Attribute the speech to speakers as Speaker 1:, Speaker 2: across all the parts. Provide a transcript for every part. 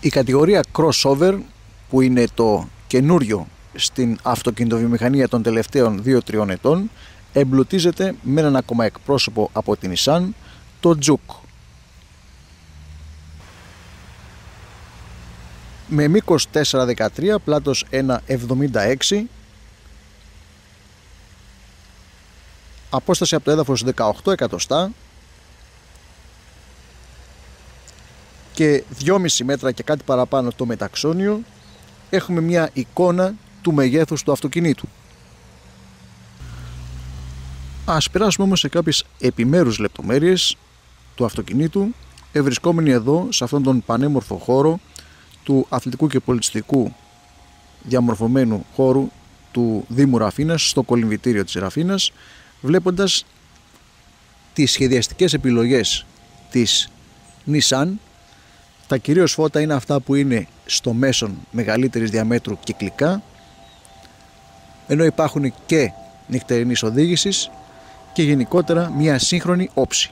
Speaker 1: Η κατηγορία crossover, που είναι το καινούριο στην αυτοκινητοβιομηχανία των τελευταίων 2-3 ετών, εμπλουτίζεται με έναν ακόμα εκπρόσωπο από την Nissan, το Juke. Με μήκος 4,13, πλάτος 1,76, απόσταση από το έδαφος 18 εκατοστά και 2,5 μέτρα και κάτι παραπάνω το μεταξώνιο, έχουμε μια εικόνα του μεγέθους του αυτοκινήτου. Ας περάσουμε όμως σε κάποιες επιμέρους λεπτομέρειες του αυτοκινήτου, ευρισκόμενοι εδώ σε αυτόν τον πανέμορφο χώρο του αθλητικού και πολιτιστικού διαμορφωμένου χώρου του Δήμου Ραφίνας, στο κολυμβητήριο της Ραφίνας, βλέποντας τις σχεδιαστικές επιλογές της Nissan. Τα κυρίως φώτα είναι αυτά που είναι στο μέσον μεγαλύτερης διαμέτρου κυκλικά, ενώ υπάρχουν και νυχτερινής οδήγησης και γενικότερα μια σύγχρονη όψη.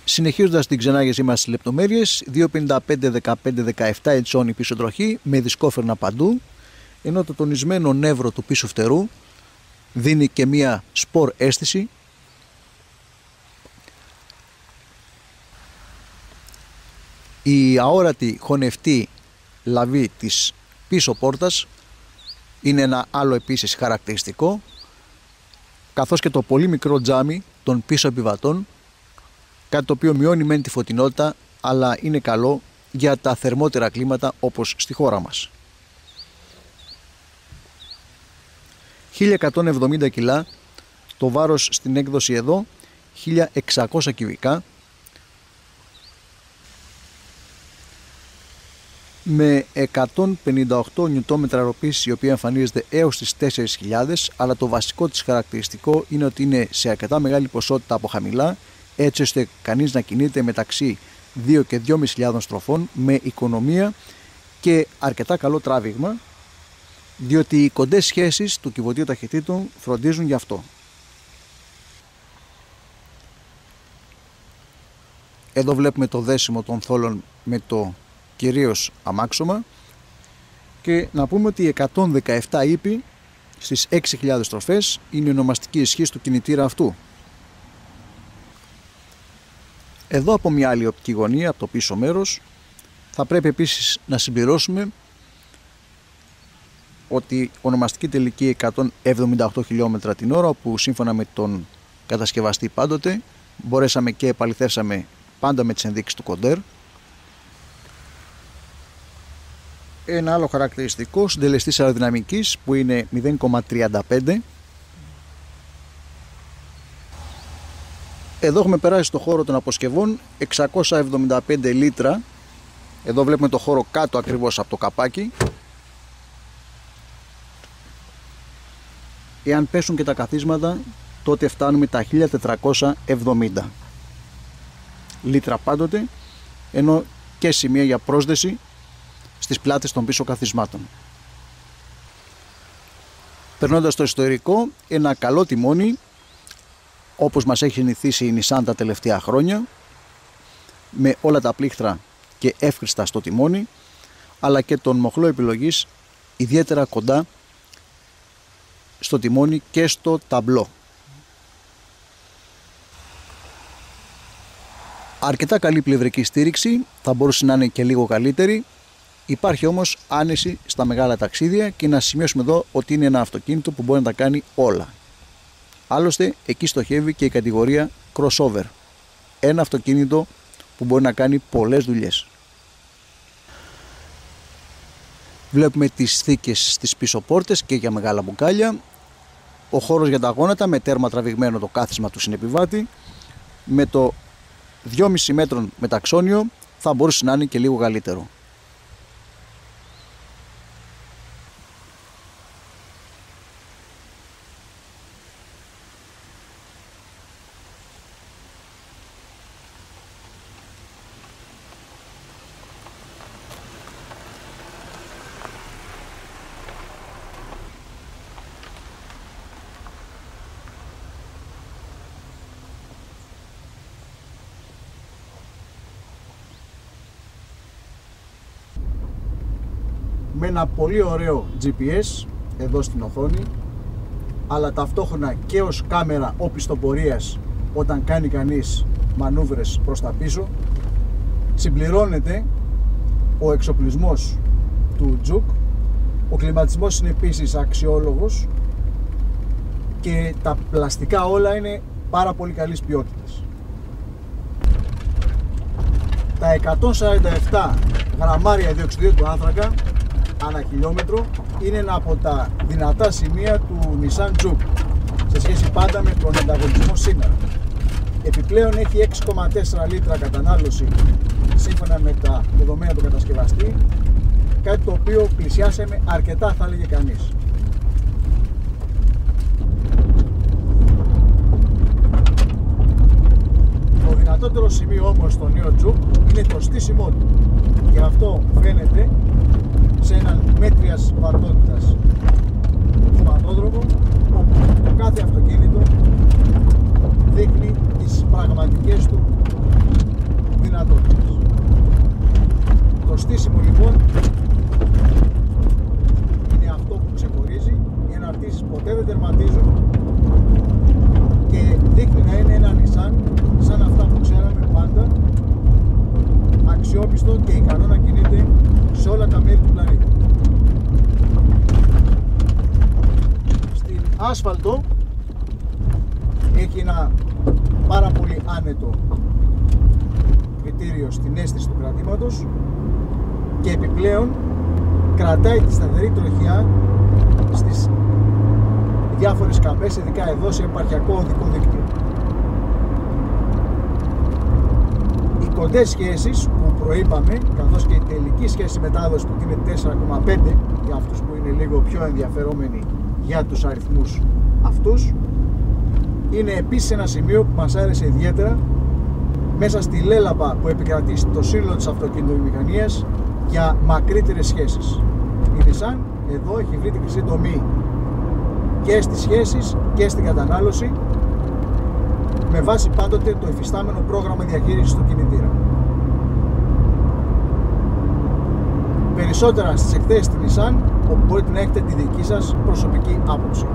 Speaker 1: Συνεχίζοντας την ξενάγεσή μας στις λεπτομέρειες, 255, 15, 17 ετσών η πίσω τροχή με δισκόφερνα παντού, ενώ το τονισμένο νεύρο του πίσω φτερού δίνει και μια σπορ αίσθηση. Η αόρατη χωνευτή λαβή της πίσω πόρτας είναι ένα άλλο επίσης χαρακτηριστικό, καθώς και το πολύ μικρό τζάμι των πίσω επιβατών, κάτι το οποίο μειώνει μεν τη φωτεινότητα, αλλά είναι καλό για τα θερμότερα κλίματα όπως στη χώρα μας. 1170 κιλά, το βάρος στην έκδοση εδώ 1600 κυβικά, με 158 νιουτόμετρα ροπής, η οποία εμφανίζεται έως τις 4.000, αλλά το βασικό της χαρακτηριστικό είναι ότι είναι σε αρκετά μεγάλη ποσότητα από χαμηλά, έτσι ώστε κανείς να κινείται μεταξύ 2 και 2.500 στροφών με οικονομία και αρκετά καλό τράβηγμα, διότι οι κοντές σχέσεις του κυβωτίου ταχυτήτων φροντίζουν γι' αυτό. Εδώ βλέπουμε το δέσιμο των θόλων με το κυρίως αμάξωμα, και να πούμε ότι 117 ύπη στις 6.000 στροφές είναι η ονομαστική ισχύς του κινητήρα αυτού. Εδώ από μια άλλη οπτική γωνία, από το πίσω μέρος, θα πρέπει επίσης να συμπληρώσουμε ότι ονομαστική τελική 178 χιλιόμετρα την ώρα, που σύμφωνα με τον κατασκευαστή πάντοτε μπορέσαμε και επαληθεύσαμε πάντα με τις ενδείξεις του κοντέρ. Ένα άλλο χαρακτηριστικό, συντελεστής αεροδυναμικής, που είναι 0,35. Εδώ έχουμε περάσει στο χώρο των αποσκευών 675 λίτρα. Εδώ βλέπουμε το χώρο κάτω ακριβώς από το καπάκι. Εάν πέσουν και τα καθίσματα, τότε φτάνουμε τα 1470 λίτρα πάντοτε, ενώ και σημεία για πρόσδεση στις πλάτες των πίσω καθισμάτων. Περνώντας το ιστορικό, ένα καλό τιμόνι, όπως μας έχει συνηθίσει η Nissan τα τελευταία χρόνια, με όλα τα πλήχτρα και εύχριστα στο τιμόνι, αλλά και τον μοχλό επιλογής ιδιαίτερα κοντά στο τιμόνι και στο ταμπλό. Αρκετά καλή πλευρική στήριξη, θα μπορούσε να είναι και λίγο καλύτερη. Υπάρχει όμως άνεση στα μεγάλα ταξίδια, και να σημειώσουμε εδώ ότι είναι ένα αυτοκίνητο που μπορεί να τα κάνει όλα. Άλλωστε εκεί στοχεύει και η κατηγορία crossover. Ένα αυτοκίνητο που μπορεί να κάνει πολλές δουλειές. Βλέπουμε τις θήκες στις πίσω πόρτες και για μεγάλα μπουκάλια. Ο χώρος για τα γόνατα με τέρμα τραβηγμένο το κάθισμα του συνεπιβάτη. Με το 2,5 μέτρων μεταξώνιο θα μπορούσε να είναι και λίγο καλύτερο. με ένα πολύ ωραίο GPS εδώ στην οθόνη, αλλά ταυτόχρονα και ως κάμερα οπισθοπορίας όταν κάνει κανείς μανούβρες προς τα πίσω. Συμπληρώνεται ο εξοπλισμός του Juke, ο κλιματισμός είναι επίσης αξιόλογος και τα πλαστικά όλα είναι πάρα πολύ καλής ποιότητας. Τα 147 γραμμάρια διοξειδίου του άνθρακα ανά χιλιόμετρο είναι ένα από τα δυνατά σημεία του Nissan Juke σε σχέση πάντα με τον ανταγωνισμό σήμερα. Επιπλέον έχει 6,4 λίτρα κατανάλωση σύμφωνα με τα δεδομένα του κατασκευαστή, κάτι το οποίο πλησιάσαμε αρκετά, θα έλεγε κανείς. Το δυνατότερο σημείο όμως στο νέο Juke είναι το στήσιμό του, και αυτό φαίνεται σε έναν μέτριας βατότητας χωματόδρομο, όπου το κάθε αυτοκίνητο δείχνει τις πραγματικές του δυνατότητες. Το στήσιμο λοιπόν είναι αυτό που ξεχωρίζει. Οι αναρτήσεις ποτέ δεν τερματίζουν και δείχνει να είναι ένα Nissan σαν αυτά που ξέραμε πάντα, αξιόπιστο και ικανό να κινείται σε όλα τα μέρη του πλανήτη. Στην άσφαλτο έχει ένα πάρα πολύ άνετο κριτήριο στην αίσθηση του κρατήματος και επιπλέον κρατάει τη σταθερή τροχιά στις διάφορες καμπές, ειδικά εδώ σε επαρχιακό οδικό δίκτυο. Οι κοντές σχέσεις που προείπαμε, καθώς και η τελική σχέση μετάδοση που είναι 4,5 για αυτούς που είναι λίγο πιο ενδιαφερόμενοι για τους αριθμούς αυτούς, είναι επίσης ένα σημείο που μας άρεσε ιδιαίτερα μέσα στη λέλαπα που επικρατεί στο σύνολο της αυτοκινητοβιομηχανίας για μακρύτερες σχέσεις. Η Nissan εδώ έχει βρει τη χρυσή τομή και στις σχέσεις και στην κατανάλωση, με βάση πάντοτε το υφιστάμενο πρόγραμμα διαχείρισης του κινητήρα. Περισσότερα στις εκθέσεις της Nissan, όπου μπορείτε να έχετε τη δική σας προσωπική άποψη.